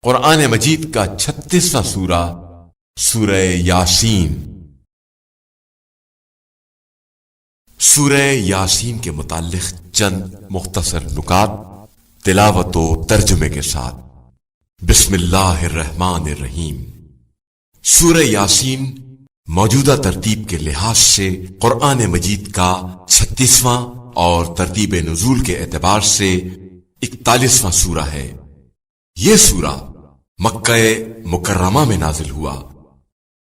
قرآن مجید کا 36واں سورہ سورہ یاسین۔ سورہ یاسین کے متعلق چند مختصر نکات تلاوت و ترجمے کے ساتھ۔ بسم اللہ الرحمن الرحیم۔ سورہ یاسین موجودہ ترتیب کے لحاظ سے قرآن مجید کا 36واں اور ترتیب نزول کے اعتبار سے 41واں سورہ ہے۔ یہ سورہ مکہ مکرمہ میں نازل ہوا۔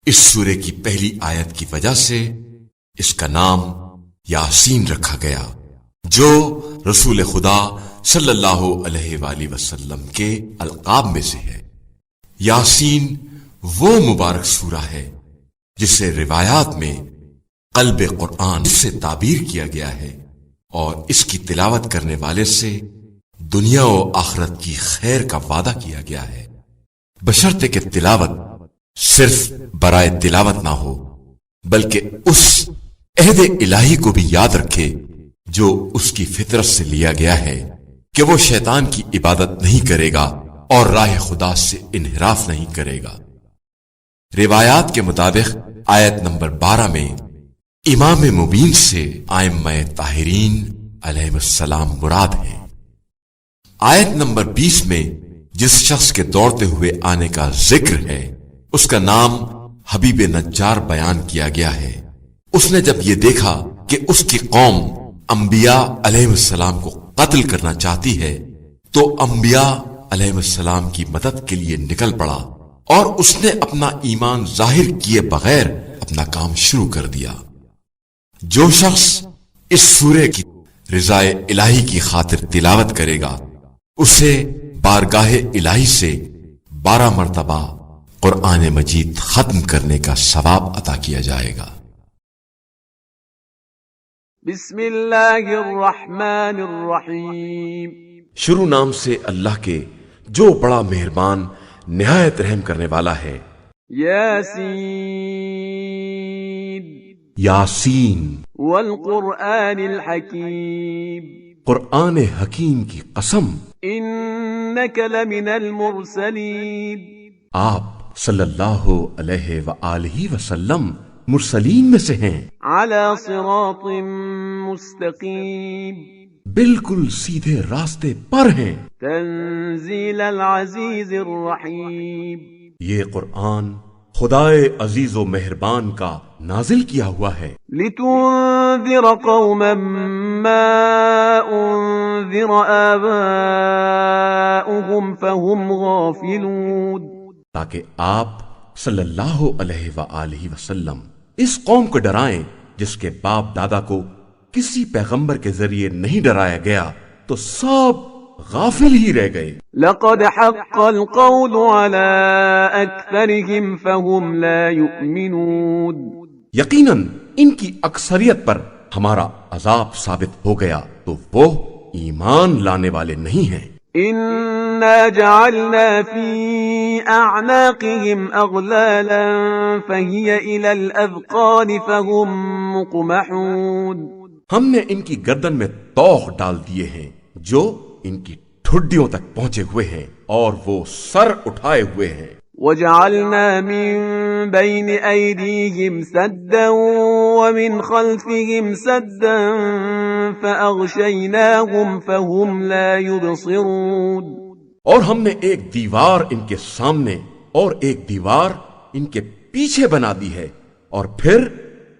اس سورے کی پہلی آیت کی وجہ سے اس کا نام یاسین رکھا گیا، جو رسول خدا صلی اللہ علیہ وآلہ وسلم کے القاب میں سے ہے۔ یاسین وہ مبارک سورہ ہے جسے روایات میں قلب قرآن سے تعبیر کیا گیا ہے، اور اس کی تلاوت کرنے والے سے دنیا و آخرت کی خیر کا وعدہ کیا گیا ہے، بشرطے کہ تلاوت صرف برائے تلاوت نہ ہو، بلکہ اس عہد الہی کو بھی یاد رکھے جو اس کی فطرت سے لیا گیا ہے کہ وہ شیطان کی عبادت نہیں کرے گا اور راہ خدا سے انحراف نہیں کرے گا۔ روایات کے مطابق آیت نمبر 12 میں امام مبین سے ائمہ طاہرین علیہ السلام مراد ہیں۔ آیت نمبر 20 میں جس شخص کے دوڑتے ہوئے آنے کا ذکر ہے، اس کا نام حبیب نجار بیان کیا گیا ہے۔ اس نے جب یہ دیکھا کہ اس کی قوم انبیاء علیہ السلام کو قتل کرنا چاہتی ہے، تو انبیاء علیہ السلام کی مدد کے لیے نکل پڑا، اور اس نے اپنا ایمان ظاہر کیے بغیر اپنا کام شروع کر دیا۔ جو شخص اس سورے کی رضائے الہی کی خاطر تلاوت کرے گا، اسے بارگاہ الہی سے 12 مرتبہ قرآن مجید ختم کرنے کا ثواب عطا کیا جائے گا۔ بسم اللہ الرحمن الرحیم۔ شروع نام سے اللہ کے جو بڑا مہربان نہایت رحم کرنے والا ہے۔ یاسین یاسین والقرآن الحکیم۔ قرآن حکیم کی قسم، انک لمن المرسلین۔ آپ صلی اللہ علیہ وآلہ وسلم مرسلین میں سے ہیں، علی صراط مستقیم، بالکل سیدھے راستے پر ہیں۔ تنزیل العزیز الرحیم۔ یہ قرآن خدائے عزیز و مہربان کا نازل کیا ہوا ہے، لتنذر قوما ما انذر آباؤهم فهم غافلون، تاکہ آپ صلی اللہ علیہ وآلہ وسلم اس قوم کو ڈرائیں جس کے باپ دادا کو کسی پیغمبر کے ذریعے نہیں ڈرایا گیا، تو سب غافل ہی رہ گئے۔ لقد حق القول على اکثرهم فهم لا يؤمنون، یقیناً ان کی اکثریت پر ہمارا عذاب ثابت ہو گیا، تو وہ ایمان لانے والے نہیں ہیں۔ انا جعلنا في اعناقهم اغلالا فهي الى الاذقان فهم مقمحون، ہم نے ان کی گردن میں طوق ڈال دیے ہیں جو ان کی ٹھڈیوں تک پہنچے ہوئے ہیں، اور وہ سر اٹھائے ہوئے ہیں۔ وجعلنا من بين ايديهم سدا ومن خلفهم سدا فاغشيناهم فهم لا يبصرون، اور ہم نے ایک دیوار ان کے سامنے اور ایک دیوار ان کے پیچھے بنا دی ہے، اور پھر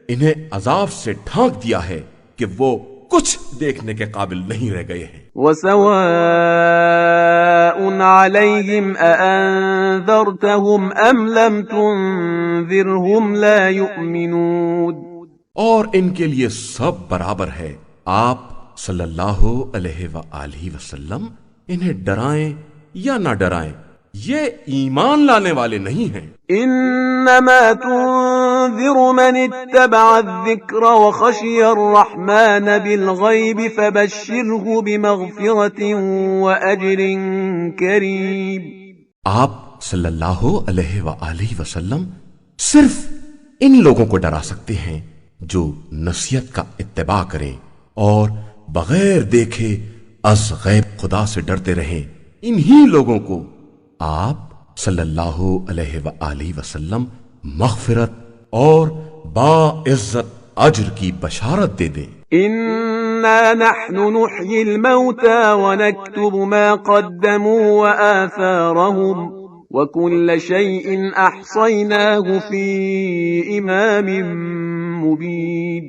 انہیں عذاب سے ڈھانک دیا ہے کہ وہ کچھ دیکھنے کے قابل نہیں رہ گئے ہیں۔ وسواء عليهم أأنذرتهم أم لم تنذرهم لا يؤمنون، اور ان کے لیے سب برابر ہے، آپ صلی اللہ علیہ وآلہ وسلم انہیں ڈرائیں یا نہ ڈرائیں، یہ ایمان لانے والے نہیں ہیں۔ انما تنذر من اتبع الذکر وخشی الرحمن بالغیب فبشره بمغفرة واجر کریم۔ آپ صلی اللہ علیہ وآلہ وسلم صرف ان لوگوں کو ڈرا سکتے ہیں جو نصیحت کا اتباع کریں اور بغیر دیکھے از غیب خدا سے ڈرتے رہیں۔ انہی لوگوں کو آپ صلی اللہ علیہ وآلہ وسلم مغفرت اور باعزت اجر کی بشارت دے دیں۔ إنا نحن نحيي الموتى ونكتب ما قدموا وآثارهم وكل شيء أحصيناه في إمام مبين۔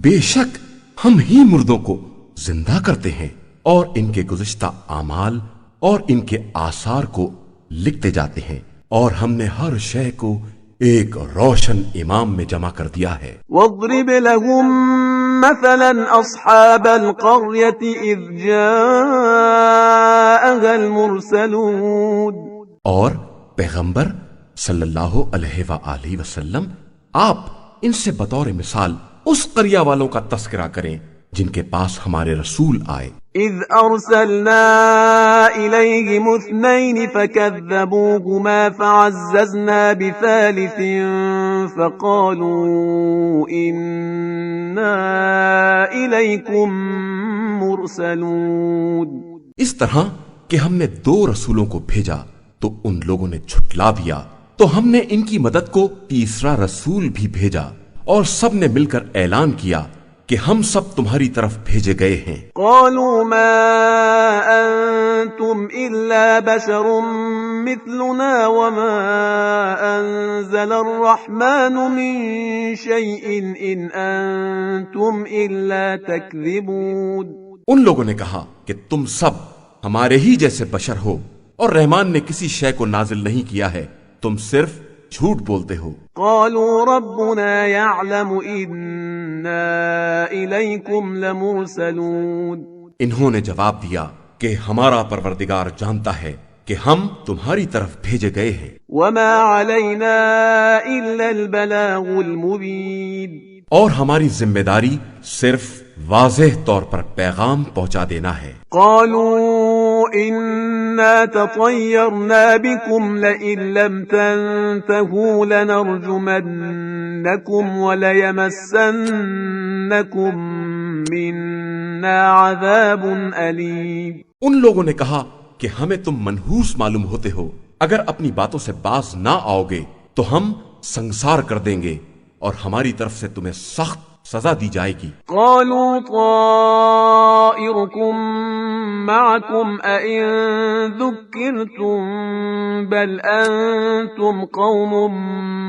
بے شک ہم ہی مردوں کو زندہ کرتے ہیں اور ان کے گزشتہ اعمال اور ان کے آثار کو لکھتے جاتے ہیں، اور ہم نے ہر شے کو ایک روشن امام میں جمع کر دیا ہے۔ واضرب لهم مثلا أصحاب القرية إذ جاءها المرسلون۔ اور پیغمبر صلی اللہ علیہ وآلہ وسلم آپ ان سے بطور مثال اس قریہ والوں کا تذکرہ کریں جن کے پاس ہمارے رسول آئے۔ إذ أرسلنا إليهم اثنين فكذبوهما فعززنا بثالث فقالوا إنا إليكم مرسلون۔ اس طرح کہ ہم نے 2 رسولوں کو بھیجا تو ان لوگوں نے جھٹلا دیا، تو ہم نے ان کی مدد کو تیسرا رسول بھی بھیجا، اور سب نے مل کر اعلان کیا کہ ہم سب تمہاری طرف بھیجے گئے ہیں۔ قالوا ما أنتم إلا بشر مثلنا وما أنزل الرحمن من شيء إن أنتم إلا تكذبون۔ ان لوگوں نے کہا کہ تم سب ہمارے ہی جیسے بشر ہو، اور رحمان نے کسی شے کو نازل نہیں کیا ہے، تم صرف جھوٹ بولتے ہو۔ قالوا ربنا يعلم إنا إليكم لمرسلون۔ انہوں نے جواب دیا کہ ہمارا پروردگار جانتا ہے کہ ہم تمہاری طرف بھیجے گئے ہیں۔ وما علينا إلا البلاغ المبين۔ اور ہماری ذمہ داری صرف واضح طور پر پیغام پہنچا دینا ہے۔ قالوا إنا تطيرنا بكم لئن لم تنتهوا لنرجمنكم وليمسنكم منا عذاب أليم۔ ان لوگوں نے کہا کہ ہمیں تم منحوس معلوم ہوتے ہو، اگر اپنی باتوں سے باز نہ آؤ گے تو ہم سنسار کر دیں گے اور ہماری طرف سے تمہیں سخت سزا دی جائے گی۔ قالوا طائركم معكم أئن ذكرتم بل أنتم قوم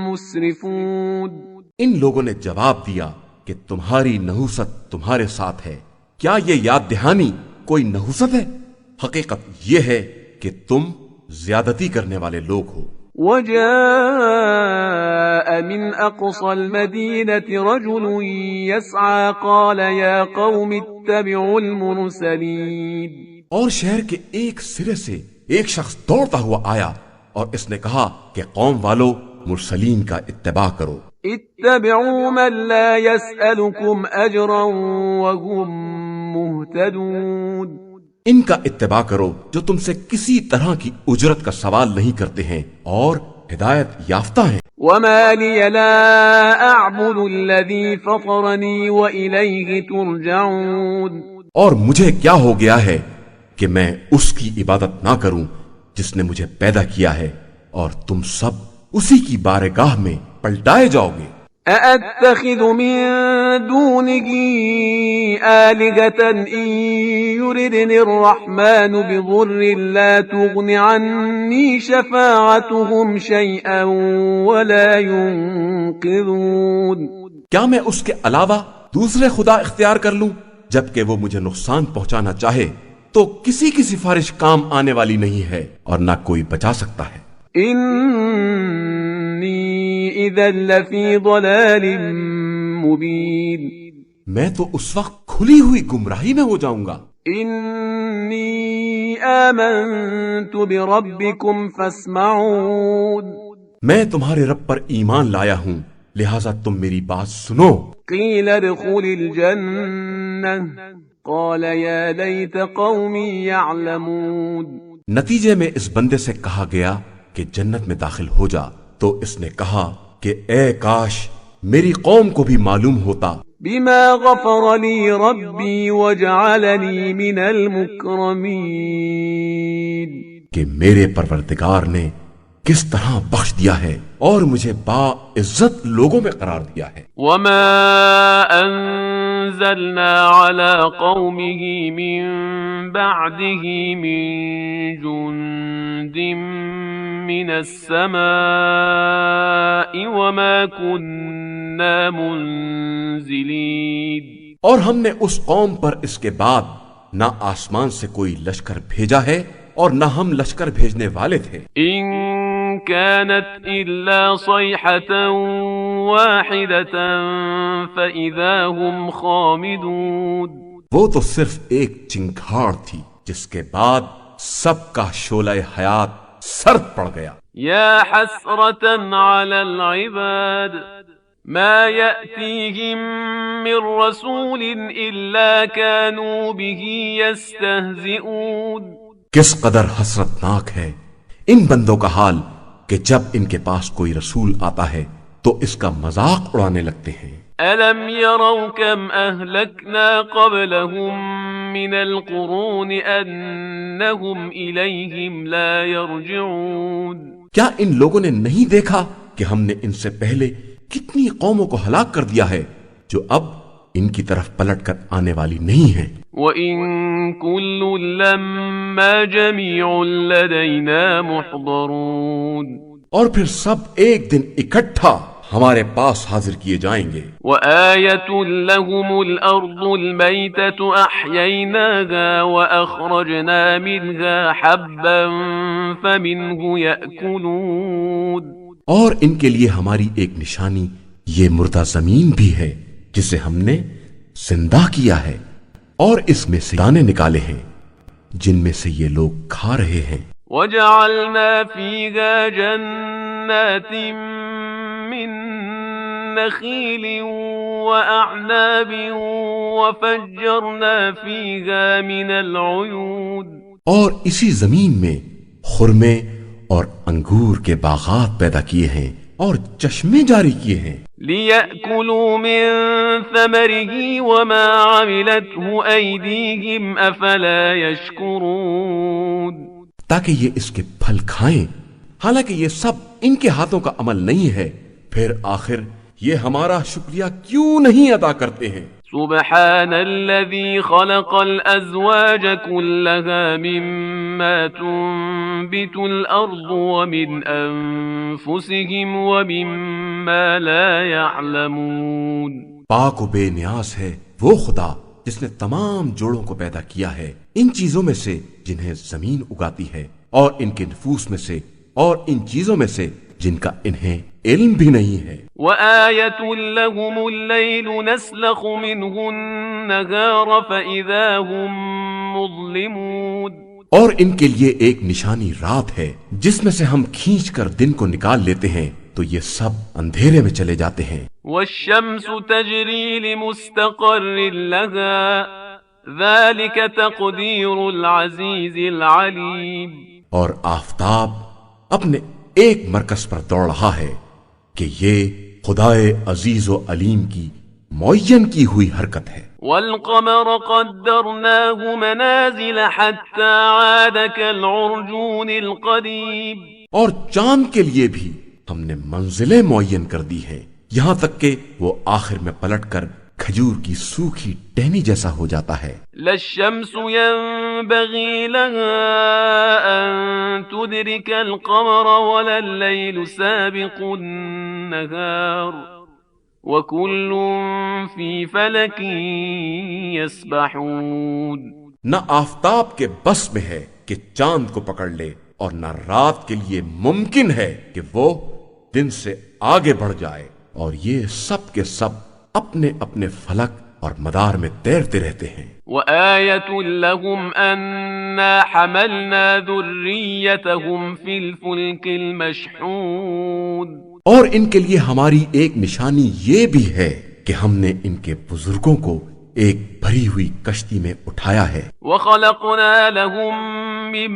مسرفون۔ ان لوگوں نے جواب دیا کہ تمہاری نحوست تمہارے ساتھ ہے، کیا یہ یاد دہانی کوئی نحوست ہے؟ حقیقت یہ ہے کہ تم زیادتی کرنے والے لوگ ہو۔ وجاء من أقصى المدينة رجل يسعى قال يا قوم اتبعوا المرسلين۔ اور شہر کے ایک سرے سے ایک شخص دوڑتا ہوا آیا اور اس نے کہا کہ قوم والو مرسلین کا اتباع کرو۔ اتبعوا من لا يسألكم أجرا وهم مهتدون۔ ان کا اتباع کرو جو تم سے کسی طرح کی اجرت کا سوال نہیں کرتے ہیں اور ہدایت یافتہ ہیں۔ وما لي لا أعبد الذي فطرني وإليه ترجعون۔ اور مجھے کیا ہو گیا ہے کہ میں اس کی عبادت نہ کروں جس نے مجھے پیدا کیا ہے، اور تم سب اسی کی بارگاہ میں پلٹائے جاؤ گے۔ أأتخذ من دونه آلهة إن يردني الرحمن بضر لا تغن عني شفاعتهم شيئا ولا ينقذون۔ کیا میں اس کے علاوہ دوسرے خدا اختیار کر لوں جبکہ وہ مجھے نقصان پہنچانا چاہے تو کسی کی سفارش کام آنے والی نہیں ہے اور نہ کوئی بچا سکتا ہے۔ إني إذا لفي ضلال مبين۔ میں تو اس وقت کھلی ہوئی گمراہی میں ہو جاؤں گا۔ إني آمنت بربكم فاسمعون۔ میں تمہارے رب پر ایمان لایا ہوں، لہذا تم میری بات سنو۔ قيل ادخل الجنة قال يا ليت قومي يعلمون۔ نتیجے میں اس بندے سے کہا گیا کہ جنت میں داخل ہو جا، تو اس نے کہا کہ اے کاش میری قوم کو بھی معلوم ہوتا۔ بما غفر لي ربي وجعلني من المكرمين۔ کہ میرے پروردگار نے کس طرح بخش دیا ہے اور مجھے باعزت لوگوں میں قرار دیا ہے۔ وما انزلنا على قومه من بعده من جند من السماء وما كنا منزلين۔ اور ہم نے اس قوم پر اس کے بعد نہ آسمان سے کوئی لشکر بھیجا ہے اور نہ ہم لشکر بھیجنے والے تھے۔ ان كانت الا صيحة واحدة فاذا هم خامدون۔ وہ تو صرف ایک چنگھاڑ تھی جس کے بعد سب کا شعلہ حیات سرد پڑ گیا۔ یا حسرة على العباد ما يأتيهم من رسول الا كانوا به يستهزئون۔ کس قدر حسرتناک ہے ان بندوں کا حال کہ جب ان کے پاس کوئی رسول آتا ہے تو اس کا مذاق اڑانے لگتے ہیں۔ أَلَمْ يَرَوْا كَمْ أَهْلَكْنَا قَبْلَهُمْ مِنَ الْقُرُونِ أَنَّهُمْ إِلَيْهِمْ لَا يَرْجِعُونَ۔ کیا ان لوگوں نے نہیں دیکھا کہ ہم نے ان سے پہلے کتنی قوموں کو ہلاک کر دیا ہے جو اب ان کی طرف پلٹ کر آنے والی نہیں ہیں۔ وَإِن كُلٌّ لَّمَّا جَمِيعٌ لَّدَيْنَا مُحْضَرُونَ۔ اور پھر سب ایک دن اکٹھا ہمارے پاس حاضر کیے جائیں گے۔ وَآيَةٌ لَّهُمُ الْأَرْضُ الْمَيْتَةُ أَحْيَيْنَاهَا وَأَخْرَجْنَا مِنْهَا حَبًّا فَمِنْهُ يَأْكُلُونَ۔ اور ان کے لیے ہماری ایک نشانی یہ مردہ زمین بھی ہے جسے ہم نے زندہ کیا ہے اور اس میں سے دانے نکالے ہیں جن میں سے یہ لوگ کھا رہے ہیں۔ وَجَعَلْنَا فِيهَا جَنَّاتٍ مِّن نَخِيلٍ وَأَعْنَابٍ وَفَجَّرْنَا فِيهَا مِنَ الْعُيُونِ۔ اور اسی زمین میں خرمے اور انگور کے باغات پیدا کیے ہیں اور چشمے جاری کیے ہیں۔ لِيَأْكُلُوا مِن ثَمَرِهِ وَمَا عَمِلَتْهُ أَيْدِيهِمْ أَفَلَا يَشْكُرُونَ۔ تاکہ یہ اس کے پھل کھائیں، حالانکہ یہ سب ان کے ہاتھوں کا عمل نہیں ہے، پھر آخر یہ ہمارا شکریہ کیوں نہیں ادا کرتے ہیں۔ سبحان الذي خلق الأزواج كلها مما تنبت الأرض ومن أنفسهم ومما لا يعلمون۔ پاک و بے نیاز ہے وہ خدا جس نے تمام جوڑوں کو پیدا کیا ہے ان چیزوں میں سے جنہیں زمین اگاتی ہے اور ان کے نفوس میں سے اور ان چیزوں میں سے جن کا انہیں علم بھی نہیں ہے۔ وَآيَةٌ لَّهُمُ اللَّيْلُ نَسْلَخُ مِنْهُ النَّهَارَ فَإِذَا هُمْ مُظْلِمُونَ۔ اور ان کے لیے ایک نشانی رات ہے جس میں سے ہم کھینچ کر دن کو نکال لیتے ہیں تو یہ سب اندھیرے میں چلے جاتے ہیں۔ وَالشَّمْسُ تَجْرِي لِمُسْتَقَرٍّ لَّهَا ذَلِكَ تَقْدِيرُ الْعَزِيزِ الْعَلِيمِ۔ اور آفتاب اپنے ایک مرکز پر دوڑ رہا ہے کہ یہ خدائے عزیز و علیم کی معین کی ہوئی حرکت ہے۔ وَالْقَمَرَ قَدَّرْنَاهُ مَنَازِلَ حَتَّى عَادَ كَالْعُرْجُونِ الْقَدِيمِ۔ اور چاند کے لیے بھی ہم نے منزلیں معین کر دی ہیں یہاں تک کہ وہ آخر میں پلٹ کر کھجور کی سوکھی ٹہنی جیسا ہو جاتا ہے۔ لَا الشَّمْسُ يَنبَغِي لَهَا أَن تُدْرِكَ الْقَمَرَ وَلَا اللَّيْلُ سَابِقُ النَّهَارِ وَكُلٌّ فِي فَلَكٍ يَسْبَحُونَ۔ نہ آفتاب کے بس میں ہے کہ چاند کو پکڑ لے اور نہ رات کے لیے ممکن ہے کہ وہ دن سے آگے بڑھ جائے، اور یہ سب کے سب اپنے اپنے فلک اور مدار میں تیرتے رہتے ہیں۔ وَآيَةٌ لَّهُمْ أَنَّا حَمَلْنَا ذُرِّيَّتَهُمْ فِي الْفُلْكِ الْمَشْحُونِ۔ اور ان کے لیے ہماری ایک نشانی یہ بھی ہے کہ ہم نے ان کے بزرگوں کو ایک بھری ہوئی کشتی میں اٹھایا ہے۔ وَخَلَقْنَا لَهُم مِّن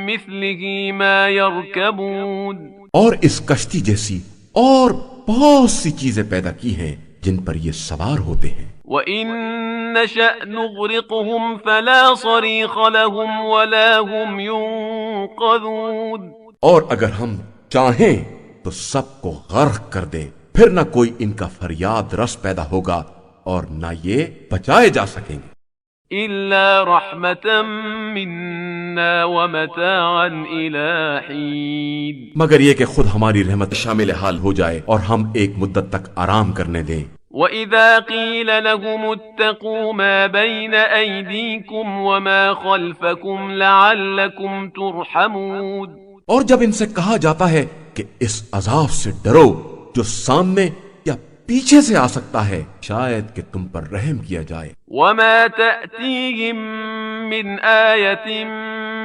مِّثْلِهِ مَا يَرْكَبُونَ۔ اور اس کشتی جیسی اور بہت سی چیزیں پیدا کی ہیں جن پر یہ سوار ہوتے ہیں۔ وَإِن نَّشَأْ نُغْرِقْهُمْ فَلَا صَرِيخَ لَهُمْ وَلَا هُمْ يُنقَذُونَ، اور اگر ہم چاہیں تو سب کو غرق کر دیں، پھر نہ کوئی ان کا فریاد رس پیدا ہوگا اور نہ یہ بچائے جا سکیں گے۔ إِلَّا رَحْمَةً مِّنَّا وَمَتَاعًا إِلَىٰ حِينٍ، مگر یہ کہ خود ہماری رحمت شامل حال ہو جائے اور ہم ایک مدت تک آرام کرنے دیں۔ وَإِذَا قِيلَ لَهُمُ اتَّقُوا مَا بَيْنَ أَيْدِيكُمْ وَمَا خَلْفَكُمْ لَعَلَّكُمْ تُرْحَمُونَ، اور جب ان سے کہا جاتا ہے کہ اس عذاب سے ڈرو جو سامنے یا پیچھے سے آ سکتا ہے، شاید کہ تم پر رحم کیا جائے۔ وَمَا تَأْتِيهِم مِّنْ آيَةٍ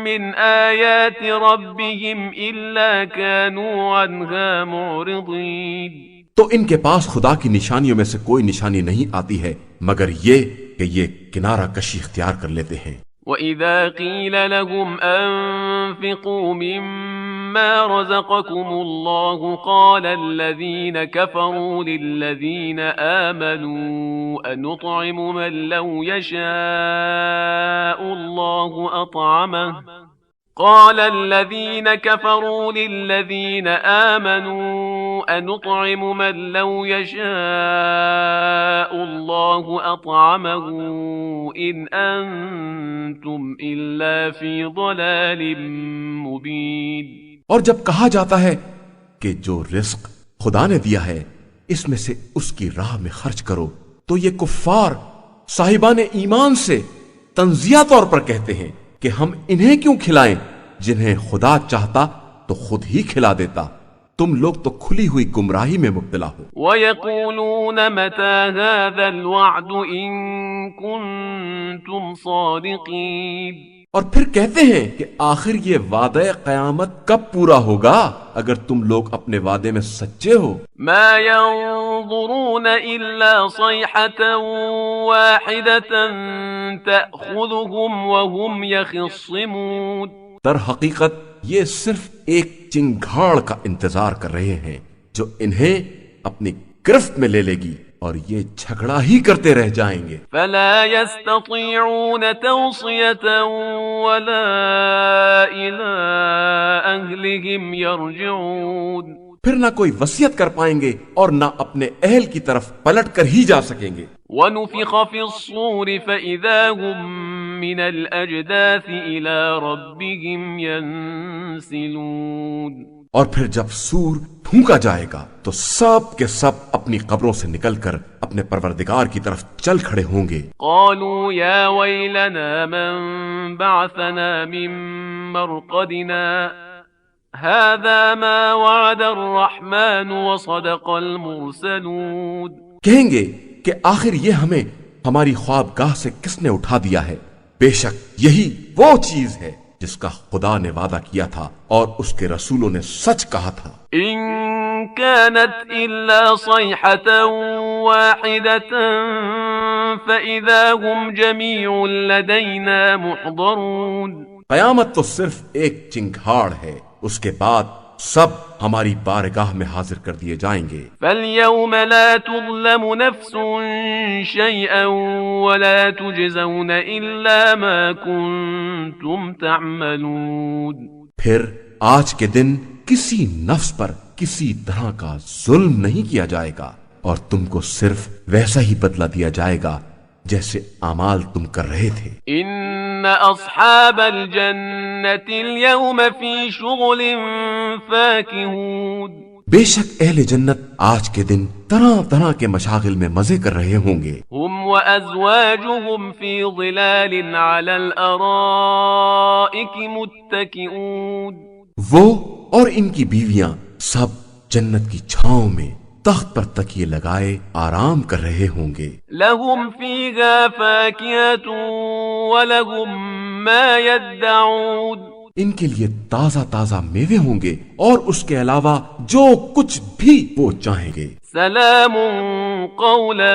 مِّنْ آيَاتِ رَبِّهِمْ إِلَّا كَانُوا عَنْهَا مُعْرِضِينَ، تو ان کے پاس خدا کی نشانیوں میں سے کوئی نشانی نہیں آتی ہے مگر یہ کہ یہ کنارہ کشی اختیار کر لیتے ہیں۔ وَإِذَا قِيلَ لَهُمْ أَنفِقُوا مِمَّا رَزَقَكُمُ اللَّهُ قَالَ الَّذِينَ كَفَرُوا لِلَّذِينَ آمَنُوا أَنُطْعِمُ مَن لَّوْ يَشَاءُ اللَّهُ أَطْعَمَهُ قال الذين كفروا للذين آمنوا أنطعم من لو يشاء الله أطعمه إن أنتم إلا في ضلال مبين، اور جب کہا جاتا ہے کہ جو رزق خدا نے دیا ہے اس میں سے اس کی راہ میں خرچ کرو، تو یہ کفار صاحبان ایمان سے تنزیہ طور پر کہتے ہیں کہ ہم انہیں کیوں کھلائیں جنہیں خدا چاہتا تو خود ہی کھلا دیتا، تم لوگ تو کھلی ہوئی گمراہی میں مبتلا ہو۔ وَيَقُولُونَ مَتَى هَذَا الْوَعْدُ إِن كُنتُمْ صَادِقِينَ، اور پھر کہتے ہیں کہ آخر یہ وعدہ قیامت کب پورا ہوگا اگر تم لوگ اپنے وعدے میں سچے ہو۔ ما ينظرون إلا صيحة واحدة تأخذهم وهم يخصمون، در حقیقت یہ صرف ایک چنگھاڑ کا انتظار کر رہے ہیں جو انہیں اپنی گرفت میں لے لے گی اور یہ جھگڑا ہی کرتے رہ جائیں گے۔ فلا يستطيعون توصية ولا إلى أهلهم يرجعون، پھر نہ کوئی وصیت کر پائیں گے اور نہ اپنے اہل کی طرف پلٹ کر ہی جا سکیں گے۔ ونفخ في الصور فإذا هم من الأجداث إلى ربهم ينسلون، اور پھر جب سور پھونکا جائے گا تو سب کے سب اپنی قبروں سے نکل کر اپنے پروردگار کی طرف چل کھڑے ہوں گے۔ قالوا يا ويلنا من بعثنا من مرقدنا هذا ما وعد الرحمن وصدق المرسلون، کہیں گے کہ آخر یہ ہمیں ہماری خوابگاہ سے کس نے اٹھا دیا ہے، بے شک یہی وہ چیز ہے جس کا خدا نے وعدہ کیا تھا اور اس کے رسولوں نے سچ کہا تھا۔ إن كانت إلا صيحة واحدة فإذا هم جميع لدينا محضرون، قیامت تو صرف ایک چنگھاڑ ہے، اس کے بعد سب ہماری بارگاہ میں حاضر کر دیے جائیں گے۔ فاليوم لا تظلم نفس شيئا ولا تجزون إلا ما كنتم تعملون، پھر آج کے دن کسی نفس پر کسی طرح کا ظلم نہیں کیا جائے گا اور تم کو صرف ویسا ہی بدلہ دیا جائے گا جیسے اعمال تم کر رہے تھے۔ ان اصحاب الجنة اليوم في شغل فاكهون، بے شک اہل جنت آج کے دن طرح طرح کے مشاغل میں مزے کر رہے ہوں گے۔ هم وازواجهم في ظلال على الارائك متكئون، وہ اور ان کی بیویاں سب جنت کی چھاؤں میں تخت پر تکیے لگائے آرام کر رہے ہوں گے۔ لهم فيها فاكهة ولهم ما يدعون، ان کے لیے تازہ تازہ میوے ہوں گے اور اس کے علاوہ جو کچھ بھی وہ چاہیں گے۔ سلام قولا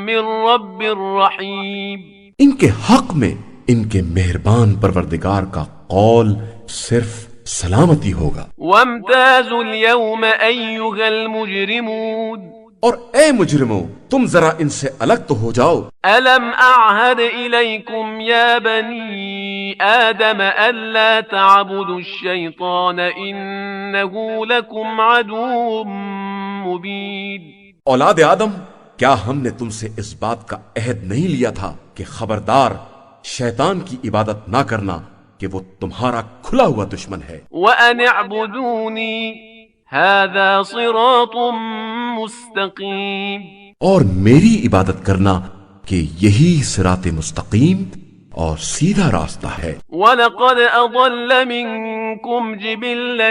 من رب الرحیم، ان کے حق میں ان کے مہربان پروردگار کا قول صرف سلامتی ہوگا۔ وامتازوا اليوم أيها المجرمون، اور اے مجرموں تم ذرا ان سے الگ تو ہو جاؤ. ألم أعهد إليكم يا بني آدم ألا تعبدوا الشيطان إنه لكم عدو مبين. اولاد آدم، کیا ہم نے تم سے اس بات کا عہد نہیں لیا تھا کہ خبردار شیطان کی عبادت نہ کرنا کہ وہ تمہارا کھلا ہوا دشمن ہے. وأن اعبدوني هذا صراط مستقيم. اور میری عبادت کرنا کہ یہی صراط مستقیم اور سیدھا راستہ ہے. وَلَقَدْ أَضَلَّ مِنكُمْ جِبِلًّا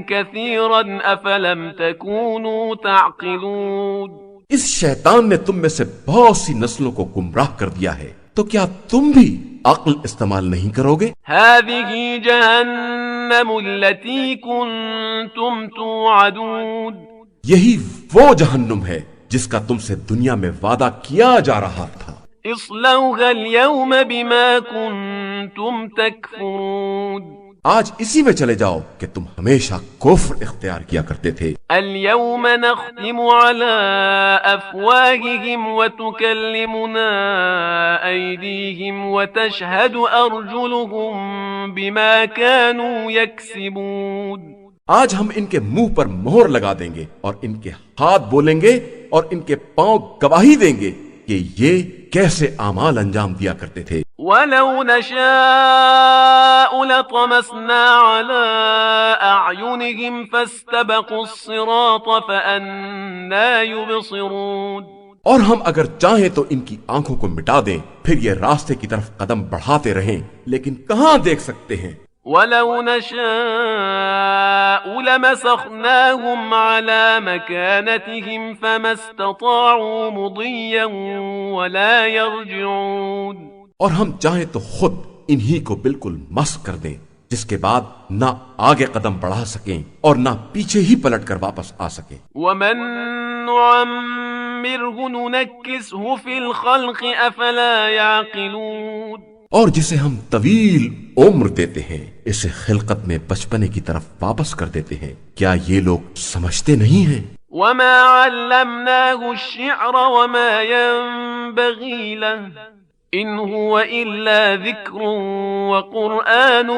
كَثِيرًا أَفَلَمْ تَكُونُوا تَعْقِلُونَ. اس شیطان نے تم میں سے بہت سی نسلوں کو گمراہ کر دیا ہے، تو کیا تم بھی عقل استعمال نہیں کرو گے؟ هَذِهِ جَهَنَّمُ الَّتِي كُنتُمْ تُوعَدُونَ. یہی وہ جہنم ہے جس کا تم سے دنیا میں وعدہ کیا جا رہا تھا. اصلوها اليوم بما كنتم تكفرون. آج اسی میں چلے جاؤ کہ تم ہمیشہ کفر اختیار کیا کرتے تھے. اليوم نختم على افواههم وتكلمنا ايديهم وتشهد ارجلهم بما كانوا يكسبون. آج ہم ان کے منہ پر مہر لگا دیں گے اور ان کے ہاتھ بولیں گے اور ان کے پاؤں گواہی دیں گے کہ یہ کیسے اعمال انجام دیا کرتے تھے. وَلَوْ نَشَاءُ لَطَمَسْنَا عَلَىٰ أَعْيُنِهِمْ فَاسْتَبَقُوا الصِّرَاطَ فَأَنَّىٰ يُبْصِرُونَ. اور ہم اگر چاہیں تو ان کی آنکھوں کو مٹا دیں، پھر یہ راستے کی طرف قدم بڑھاتے رہیں، لیکن کہاں دیکھ سکتے ہیں. وَلَوْ نَشَاءُ لَمَسَخْنَاهُمْ عَلَىٰ مَكَانَتِهِمْ فَمَا اسْتَطَاعُوا مُضِيًّا وَلَا يَرْجِعُونَ. اور ہم چاہیں تو خود انہی کو بالکل مسخ کر دیں، جس کے بعد نہ آگے قدم بڑھا سکیں اور نہ پیچھے ہی پلٹ کر واپس آ سکیں. وَمَن نُعَمِّرْهُ نُنَكِّسْهُ فِي الْخَلْقِ أَفَلَا يَعْقِلُونَ. اور جسے ہم طویل عمر دیتے ہیں اسے خلقت میں بچپنے کی طرف واپس کر دیتے ہیں، کیا یہ لوگ سمجھتے نہیں ہیں؟ وَمَا عَلَّمْنَاهُ الشِّعْرَ وَمَا يَنبَغِي لَهُ إِنْ هُوَ إِلَّا ذِكْرٌ وَقُرْآنٌ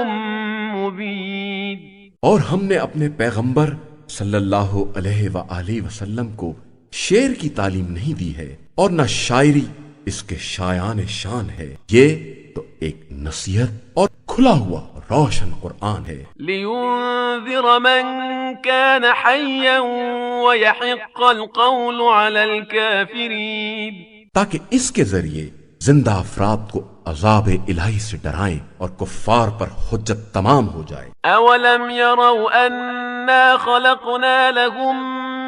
مُبِينٌ. اور ہم نے اپنے پیغمبر صلی اللہ علیہ وآلہ وسلم کو شعر کی تعلیم نہیں دی ہے اور نہ شاعری اس کے شایان شان ہے، یہ تو ایک نصیحت اور کھلا ہوا روشن قرآن ہے. لِيُنذِرَ مَن كَانَ حَيًّا وَيَحِقَّ الْقَوْلُ عَلَى الْكَافِرِينَ. تاکہ اس کے ذریعے زندہ افراد کو عذاب الہی سے ڈرائیں اور کفار پر حجت تمام ہو جائے. أَوَلَمْ يَرَوْا أَنَّا خَلَقْنَا لَهُم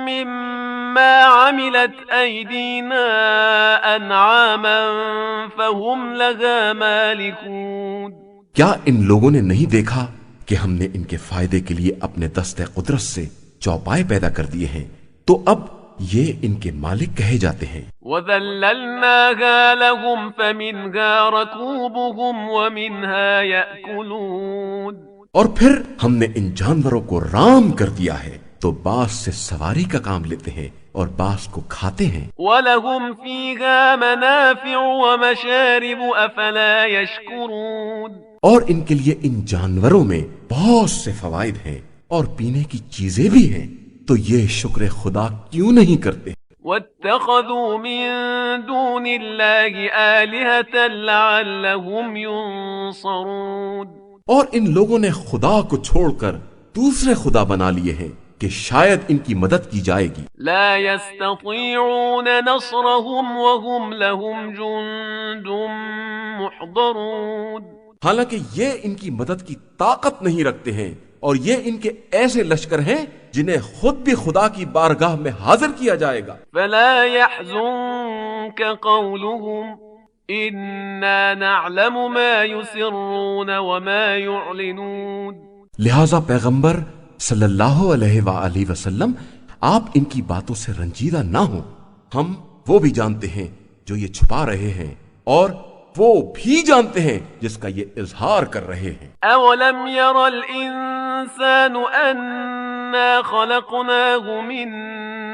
مِّمَّا عَمِلَتْ أَيْدِينَا أَنْعَامًا فَهُمْ لَهَا مَالِكُونَ. کیا ان لوگوں نے نہیں دیکھا کہ ہم نے ان کے فائدے کے لیے اپنے دست قدرت سے چوپائے پیدا کر دیے ہیں، تو اب یہ ان کے مالک کہے جاتے ہیں. وَذَلَّلْنَاهَا لَهُمْ فَمِنْهَا رَكُوبُهُمْ وَمِنْهَا يَأْكُلُونَ. اور پھر ہم نے ان جانوروں کو رام کر دیا ہے تو بعض سے سواری کا کام لیتے ہیں اور بعض کو کھاتے ہیں. وَلَهُمْ فِيهَا مَنَافِعُ وَمَشَارِبُ أَفَلَا يَشْكُرُونَ. اور ان کے لیے ان جانوروں میں بہت سے فوائد ہیں اور پینے کی چیزیں بھی ہیں، تو یہ شکر خدا کیوں نہیں کرتے؟ وَاتَّخَذُوا مِن دُونِ اللَّهِ آلِهَةً لَعَلَّهُمْ يُنصَرُونَ. اور ان لوگوں نے خدا کو چھوڑ کر دوسرے خدا بنا لیے ہیں کہ شاید ان کی مدد کی جائے گی. لَا يَسْتَطِيعُونَ نَصْرَهُمْ وَهُمْ لَهُمْ جُندٌ مُحْضَرُونَ. حالانکہ یہ ان کی مدد کی طاقت نہیں رکھتے ہیں اور یہ ان کے ایسے لشکر ہیں جنہیں خود بھی خدا کی بارگاہ میں حاضر کیا جائے گا. فَلَا يَحْزُنكَ قَوْلُهُمْ إِنَّا نَعْلَمُ مَا يُسِرُّونَ وَمَا يُعْلِنُونَ. لہذا پیغمبر صلی اللہ علیہ وآلہ وسلم آپ ان کی باتوں سے رنجیدہ نہ ہوں، ہم وہ بھی جانتے ہیں جو یہ چھپا رہے ہیں اور وہ بھی جانتے ہیں جس کا یہ اظہار کر رہے ہیں. أَوَلَمْ يَرَ الْإِنسَانُ أَنَّا خَلَقْنَاهُ مِن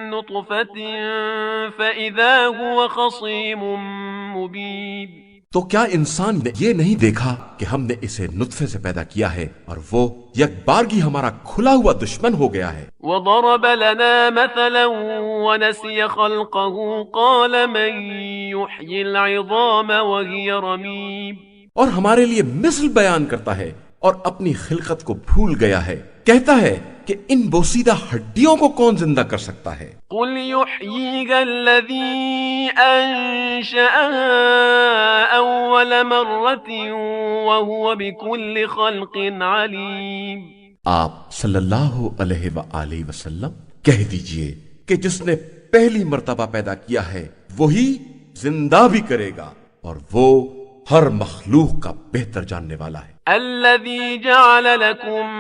نطفة فإذا هو خصيم مبين تو کیا انسان نے یہ نہیں دیکھا کہ ہم نے اسے نطفے سے پیدا کیا ہے اور وہ یک بارگی ہمارا کھلا ہوا دشمن ہو گیا ہے؟ وضرب لنا مثلا ونسي خلقه قال من يحيي العظام وهي رميم اور ہمارے لیے مثل بیان کرتا ہے اور اپنی خلقت کو بھول گیا ہے، کہتا ہے کہ ان بوسیدہ ہڈیوں کو کون زندہ کر سکتا ہے؟ قل يحييها الذي أنشأها أول مرة وهو بكل خلق عليم آپ صلی اللہ علیہ وآلہ وسلم کہہ دیجئے کہ جس نے پہلی مرتبہ پیدا کیا ہے وہی زندہ بھی کرے گا اور وہ ہر مخلوق کا بہتر جاننے والا ہے۔ الذي جعل لكم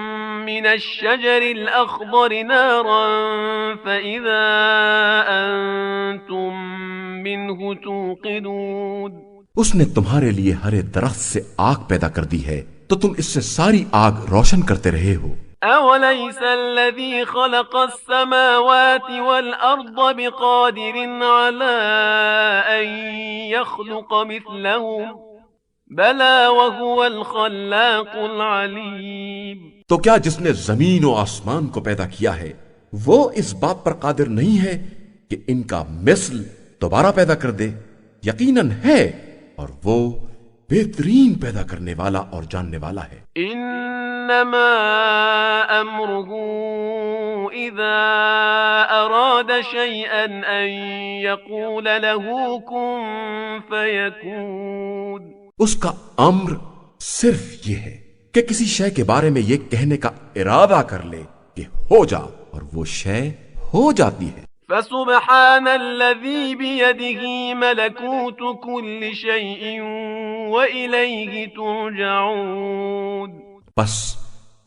من الشجر الأخضر نارا فإذا أنتم منه توقدون اس نے تمہارے لیے ہرے درخت سے آگ پیدا کر دی ہے تو تم اس سے ساری آگ روشن کرتے رہے ہو۔ أوليس الذي خلق السماوات والأرض بقادر على أن يخلق مثلهم بلى وهو الخلاق العليم تو کیا جس نے زمین و آسمان کو پیدا کیا ہے وہ اس بات پر قادر نہیں ہے کہ ان کا مثل دوبارہ پیدا کر دے؟ یقیناً ہے، اور وہ بہترین پیدا کرنے والا اور جاننے والا ہے۔ انما امره اذا اراد شيئا ان يقول له كن فيكون اس کا امر صرف یہ ہے کہ کسی شے کے بارے میں یہ کہنے کا ارادہ کر لے کہ ہو جا، اور وہ شے ہو جاتی ہے۔ فسبحان الذي بيده ملكوت كل شيء وإليه ترجعون بس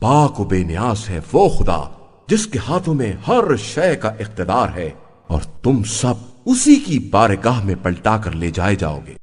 پاک و بے نیاز ہے وہ خدا جس کے ہاتھوں میں ہر شے کا اقتدار ہے، اور تم سب اسی کی بارگاہ میں پلٹا کر لے جائے جاؤ گے۔